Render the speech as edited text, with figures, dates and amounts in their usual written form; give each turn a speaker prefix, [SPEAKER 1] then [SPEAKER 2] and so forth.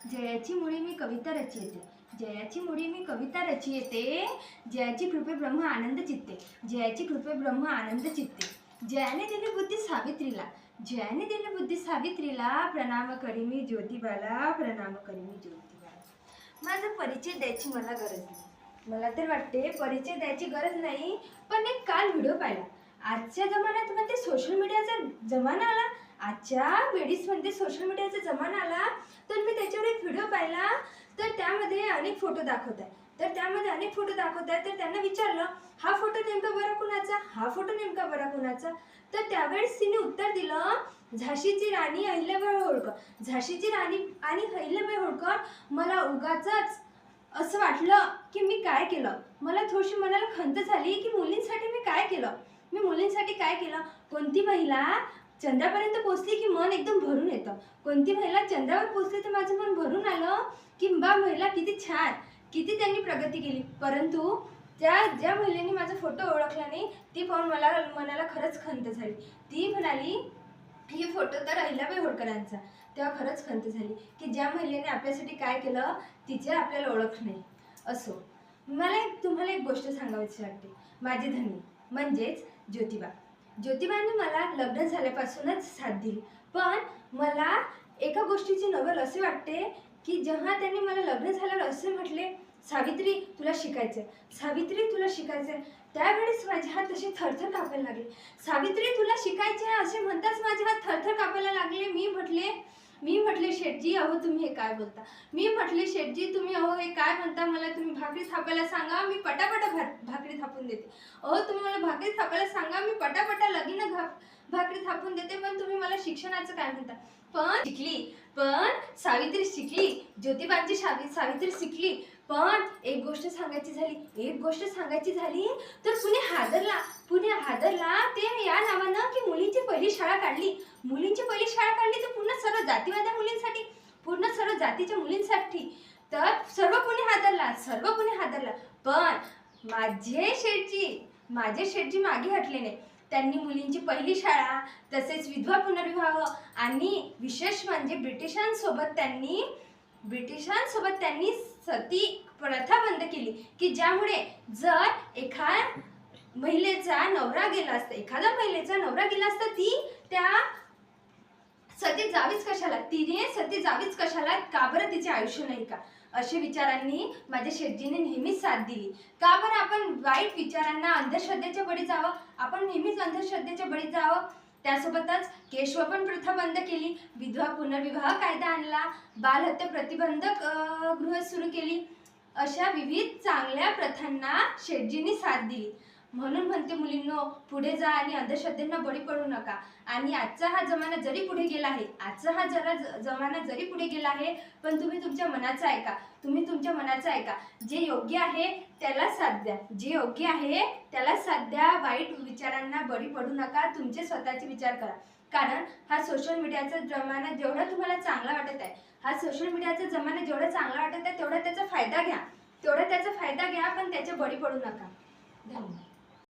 [SPEAKER 1] जयाची मुळी मी कविता रचयिते, जयाची मुळी मी कविता रचयिते, जयाची कृपे ब्रह्म आनंद चित्ते, जयाची कृपे ब्रह्म आनंद चित्ते. जयाने दिली बुद्धी सावित्रीला, जयाने दिली बुद्धी सावित्रीला, प्रणाम करी मी ज्योतिबाला, प्रणाम करी मी ज्योतिबाला. माझा परिचय द्यायची मला गरज नाही, मला तर वाटते परिचय द्यायची गरज नाही. पण एक काल व्हिडिओ पाहिला. आजच्या जमान्यात मध्ये सोशल मीडियाचा जमाना आला, आजच्या वेळीसमध्ये सोशल मीडियाचा जमाना आला, तर मी त्याच्यावर एक व्हिडिओ पाहिला. तर त्यामध्ये अनेक फोटो दाखवत आहे, तर त्यांना विचारलं हा फोटो नेमका बरा कुणाचा, हा फोटो नेमका बरा कुणाचा. तर त्यावेळेस तिने उत्तर दिलं, झाशीची राणी अहिल्याबाई होळकर. झाशीची राणी आणि अहिल्याबाई होळकर. मला उगाचच असं वाटलं की मी काय केलं, मला थोडीशी मनाला खंत झाली की मुलींसाठी मी काय केलं, मी मुलींसाठी काय केलं. कोणती महिला चंद्रापर्यंत पोहोचली की मन एकदम भरून येतं, कोणती महिला चंद्रावर पोहोचली तर माझं मन भरून आलं की बा महिला किती छान, किती त्यांनी प्रगती केली. परंतु ज्या महिलेने माझा फोटो ओळखला नाही ती पाहून मला मनाला खरंच खंत झाली. ती म्हणाली ही फोटो तर अहिल्याबाई होळकरांचा. तेव्हा खरंच खंत झाली की ज्या महिलेने आपल्यासाठी काय केलं तिचे आपल्याला ओळख नाही. असो, मला तुम्हाला एक गोष्ट सांगावीशी वाटते. माझी धनी म्हणजेच ज्योतिबा. ज्योतिबांनी मला लग्न झाल्यापासूनच साथ दिली. पण मला एका गोष्टीची नवल असे वाटते की जेव्हा त्यांनी मला लग्न झाल्यावर असे म्हटले, सावित्री तुला शिकायचंय, सावित्री तुला शिकायचंय, त्यावेळेस माझे हात असे थरथर कापायला लागले. सावित्री तुला शिकायचे असे म्हणताच माझे हात थरथर कापायला लागले. मी म्हटले शेठजी अहो तुम्ही हे काय बोलता, मी म्हटले शेठजी तुम्ही अहो हे काय म्हणता, मला तुम्ही भाकरी थापायला सांगा मी पटापटा भाकरी थापून देते. अहो तुम्ही मला भाकरी थापायला सांगा मी पटापटा लगीन भाकरी थापून देते. पण तुम्ही मला शिक्षणाचं काय म्हणता. पण सावित्री शिकली, ज्योतिबांची सावित्री शिकली. पण एक गोष्ट सांगायची झाली तर पुणे हादरला ते या नावानं की मुलींची पहिली शाळा काढली तर पूर्ण सर्व जातीवाद्या मुलींसाठी, पूर्ण सर्व जातीच्या मुलींसाठी. तर सर्व पुणे हादरला. पण माझे शेठजी मागे हटले नाही. त्यांनी मुलींची पहिली शाळा तसेच विधवा पुनर्विवाह आणि विशेष म्हणजे ब्रिटिशांसोबत त्यांनी सती प्रथा बंद केली की ज्यामुळे जर एखाद्या महिलेचा नवरा गेला असता ती त्या सती जावीच कशाला, का बरं तिचे आयुष्य नाही का, अशा विचारांनी माझ्या शेठजीने नेहमीच साथ दिली. का बरं आपण वाईट विचारांना अंधश्रद्धेच्या बळी जावं, आपण नेहमीच अंधश्रद्धेच्या बळी जावं. त्यासोबतच केशवपन प्रथा बंद केली, विधवा पुनर्विवाह कायदा आणला, बालहत्या प्रतिबंधक गृह सुरू केली. अशा विविध चांगल्या प्रथांना शेठजींनी साथ दिली. म्हणून म्हणते मुलींनो, पुढे जा आणि अंधश्रद्धेंना बळी पडू नका. आणि आजचा हा जमाना जरी पुढे गेला आहे, पण तुम्ही तुमच्या मनाचं ऐका, जे योग्य आहे त्याला साथ द्या, वाईट विचारांना बळी पडू नका, तुमचे स्वतःचे विचार करा. कारण हा सोशल मीडियाचा जमाना जेवढा तुम्हाला चांगला वाटत आहे, तेवढा त्याचा फायदा घ्या, पण त्याच्या बळी पडू नका. धन्यवाद.